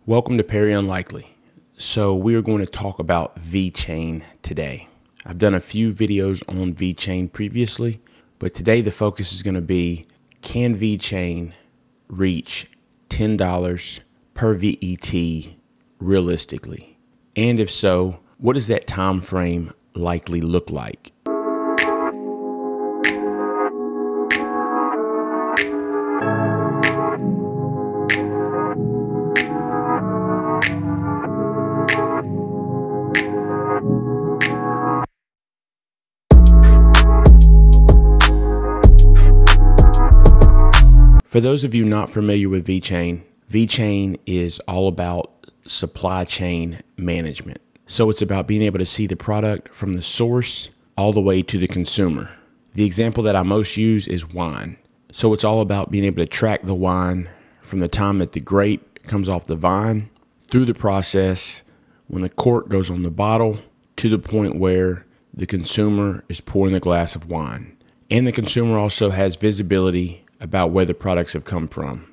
Welcome to Perry Unlikely. So we are going to talk about VeChain today. I've done a few videos on VeChain previously, but today the focus is going to be, can VeChain reach $10 per VET realistically? And if so, what does that time frame likely look like? For those of you not familiar with VeChain, VeChain is all about supply chain management. So it's about being able to see the product from the source all the way to the consumer. The example that I most use is wine. So it's all about being able to track the wine from the time that the grape comes off the vine through the process, when the cork goes on the bottle, to the point where the consumer is pouring the glass of wine. And the consumer also has visibility about where the products have come from.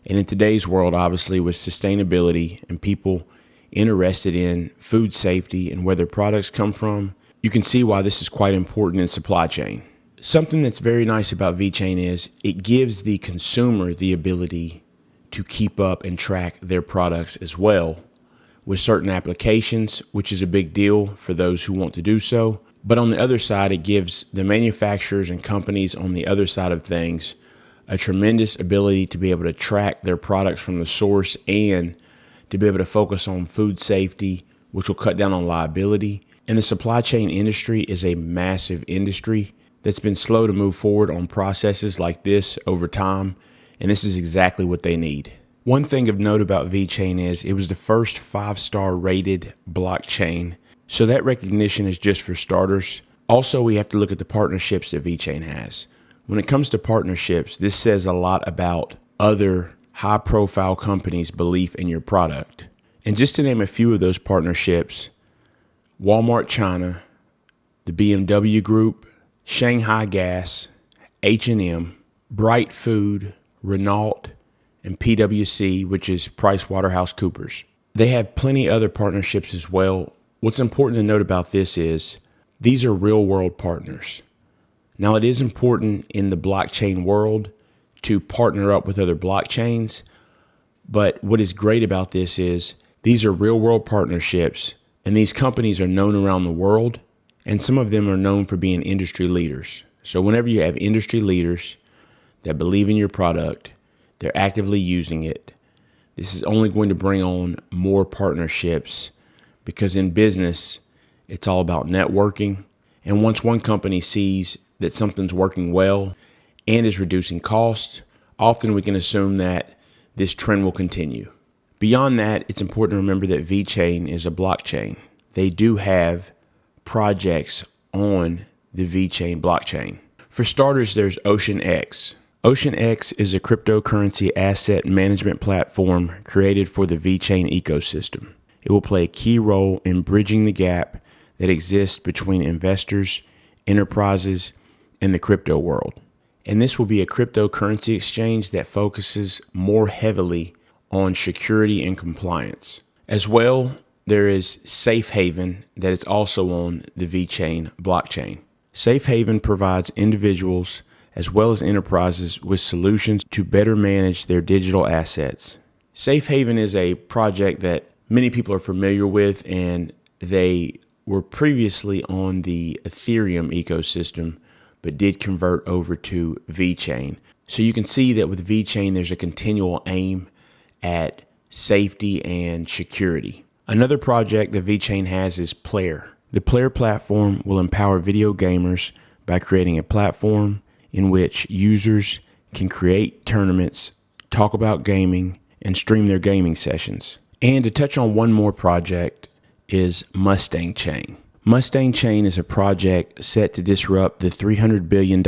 And in today's world, obviously, with sustainability and people interested in food safety and where their products come from, you can see why this is quite important in supply chain. Something that's very nice about VeChain is it gives the consumer the ability to keep up and track their products as well with certain applications, which is a big deal for those who want to do so. But on the other side, it gives the manufacturers and companies on the other side of things a tremendous ability to be able to track their products from the source and to be able to focus on food safety, which will cut down on liability. And the supply chain industry is a massive industry that's been slow to move forward on processes like this over time, and this is exactly what they need. One thing of note about VeChain is it was the first 5-star rated blockchain, so that recognition is just for starters. Also, we have to look at the partnerships that VeChain has. When it comes to partnerships, this says a lot about other high-profile companies' belief in your product. And just to name a few of those partnerships, Walmart China, the BMW Group, Shanghai Gas, H&M, Bright Food, Renault, and PwC, which is PricewaterhouseCoopers. They have plenty other partnerships as well. What's important to note about this is these are real-world partners. Now, it is important in the blockchain world to partner up with other blockchains, but what is great about this is these are real-world partnerships, and these companies are known around the world, and some of them are known for being industry leaders. So whenever you have industry leaders that believe in your product, they're actively using it, this is only going to bring on more partnerships, because in business, it's all about networking. And once one company sees that something's working well and is reducing costs, often we can assume that this trend will continue. Beyond that, it's important to remember that VeChain is a blockchain. They do have projects on the VeChain blockchain. For starters, there's OceanX. OceanX is a cryptocurrency asset management platform created for the VeChain ecosystem. It will play a key role in bridging the gap that exists between investors, enterprises, and the crypto world. And this will be a cryptocurrency exchange that focuses more heavily on security and compliance. As well, there is Safe Haven that is also on the VeChain blockchain. Safe Haven provides individuals as well as enterprises with solutions to better manage their digital assets. Safe Haven is a project that many people are familiar with, and they were previously on the Ethereum ecosystem, but did convert over to VeChain. So you can see that with VeChain, there's a continual aim at safety and security. Another project that VeChain has is Player. The Player platform will empower video gamers by creating a platform in which users can create tournaments, talk about gaming, and stream their gaming sessions. And to touch on one more project is Mustang Chain. Mustang Chain is a project set to disrupt the $300 billion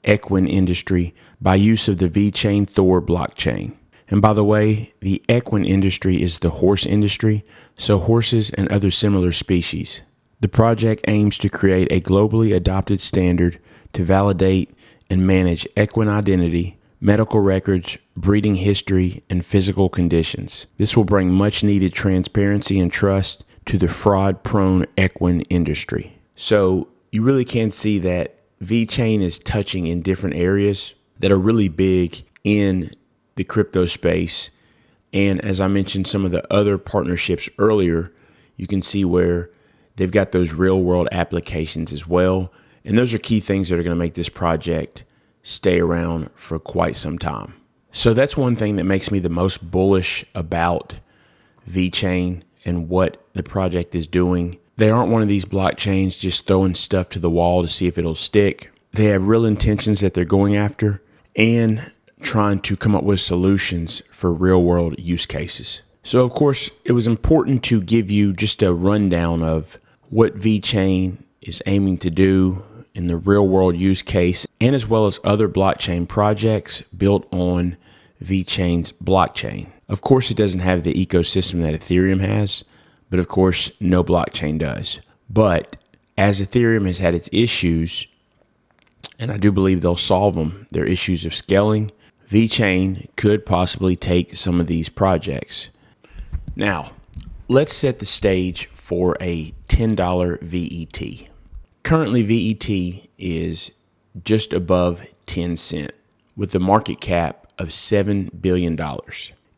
equine industry by use of the VeChain Thor blockchain. And by the way, the equine industry is the horse industry, so horses and other similar species. The project aims to create a globally adopted standard to validate and manage equine identity, medical records, breeding history, and physical conditions. This will bring much needed transparency and trust to the fraud-prone equine industry. So you really can see that VeChain is touching in different areas that are really big in the crypto space. And as I mentioned, some of the other partnerships earlier, you can see where they've got those real world applications as well. And those are key things that are going to make this project stay around for quite some time. So that's one thing that makes me the most bullish about VeChain and what the project is doing. They aren't one of these blockchains just throwing stuff to the wall to see if it'll stick. They have real intentions that they're going after and trying to come up with solutions for real world use cases. So of course, it was important to give you just a rundown of what VeChain is aiming to do in the real world use case, and as well as other blockchain projects built on VeChain's blockchain. Of course, it doesn't have the ecosystem that Ethereum has, but of course, no blockchain does. But as Ethereum has had its issues, and I do believe they'll solve them, their issues of scaling, VeChain could possibly take some of these projects. Now, let's set the stage for a $10 VET. Currently, VET is just above 10 cents with a market cap of $7 billion.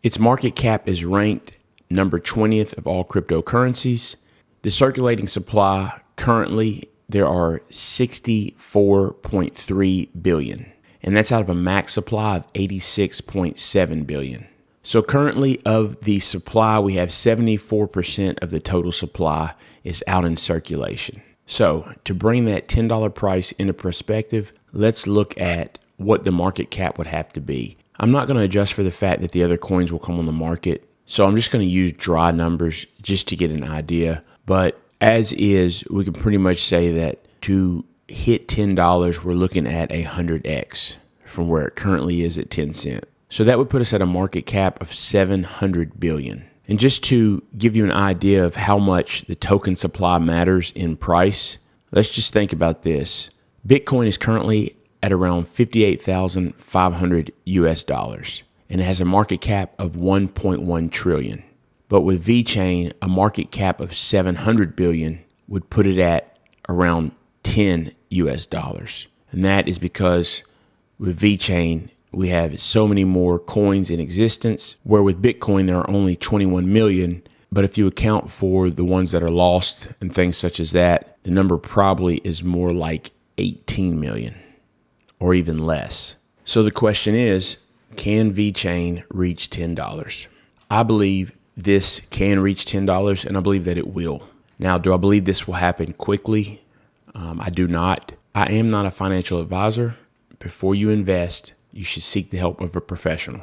Its market cap is ranked number 20th of all cryptocurrencies. The circulating supply currently, there are 64.3 billion, and that's out of a max supply of 86.7 billion. So currently of the supply, we have 74% of the total supply is out in circulation. So to bring that $10 price into perspective, let's look at what the market cap would have to be. I'm not going to adjust for the fact that the other coins will come on the market. So I'm just going to use dry numbers just to get an idea. But as is, we can pretty much say that to hit $10, we're looking at 100x from where it currently is at 10 cents. So that would put us at a market cap of 700 billion. And just to give you an idea of how much the token supply matters in price, let's just think about this. Bitcoin is currently at around 58,500 US dollars, and it has a market cap of 1.1 trillion. But with VeChain, a market cap of 700 billion would put it at around 10 US dollars. And that is because with VeChain, we have so many more coins in existence, where with Bitcoin, there are only 21 million. But if you account for the ones that are lost and things such as that, the number probably is more like 18 million or even less. So the question is, can VeChain reach $10? I believe this can reach $10, and I believe that it will. Now, do I believe this will happen quickly? I do not. I am not a financial advisor. Before you invest, you should seek the help of a professional.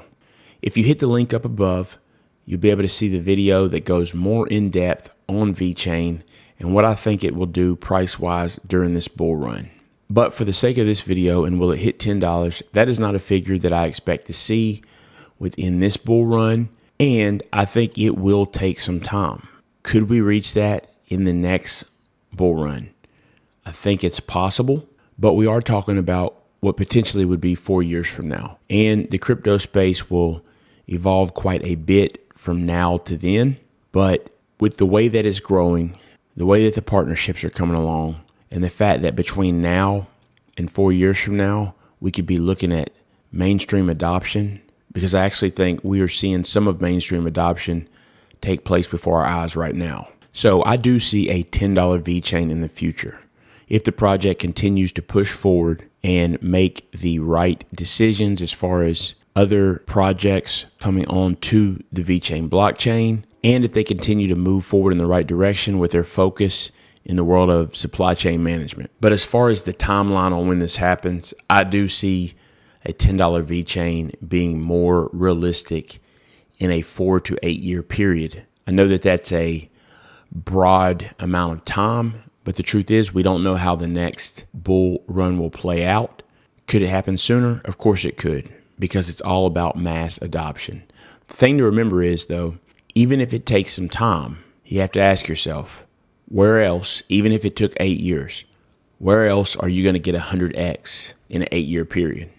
If you hit the link up above, you'll be able to see the video that goes more in depth on VeChain and what I think it will do price-wise during this bull run. But for the sake of this video, and will it hit $10, that is not a figure that I expect to see within this bull run, and I think it will take some time. Could we reach that in the next bull run? I think it's possible, but we are talking about what potentially would be 4 years from now. And the crypto space will evolve quite a bit from now to then. But with the way that it's growing, the way that the partnerships are coming along, and the fact that between now and 4 years from now, we could be looking at mainstream adoption, because I actually think we are seeing some of mainstream adoption take place before our eyes right now. So I do see a $10 VeChain in the future. If the project continues to push forward and make the right decisions as far as other projects coming on to the VeChain blockchain, and if they continue to move forward in the right direction with their focus in the world of supply chain management. But as far as the timeline on when this happens, I do see a $10 VeChain being more realistic in a 4 to 8 year period. I know that that's a broad amount of time, but the truth is, we don't know how the next bull run will play out. Could it happen sooner? Of course it could, because it's all about mass adoption. The thing to remember is, though, even if it takes some time, you have to ask yourself, where else, even if it took 8 years, where else are you going to get 100x in an 8 year period?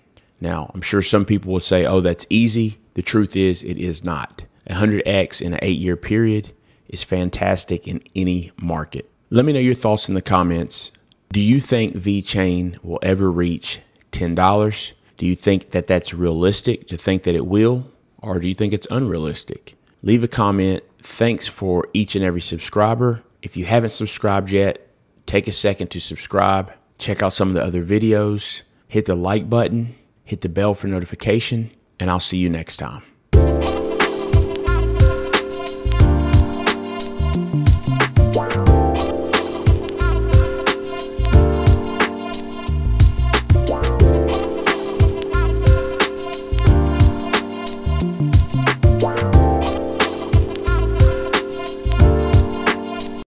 Now, I'm sure some people will say, oh, that's easy. The truth is, it is not. 100x in an 8-year period is fantastic in any market. Let me know your thoughts in the comments. Do you think VeChain will ever reach $10? Do you think that that's realistic to think that it will? Or do you think it's unrealistic? Leave a comment. Thanks for each and every subscriber. If you haven't subscribed yet, take a second to subscribe. Check out some of the other videos. Hit the like button. Hit the bell for notification. And I'll see you next time.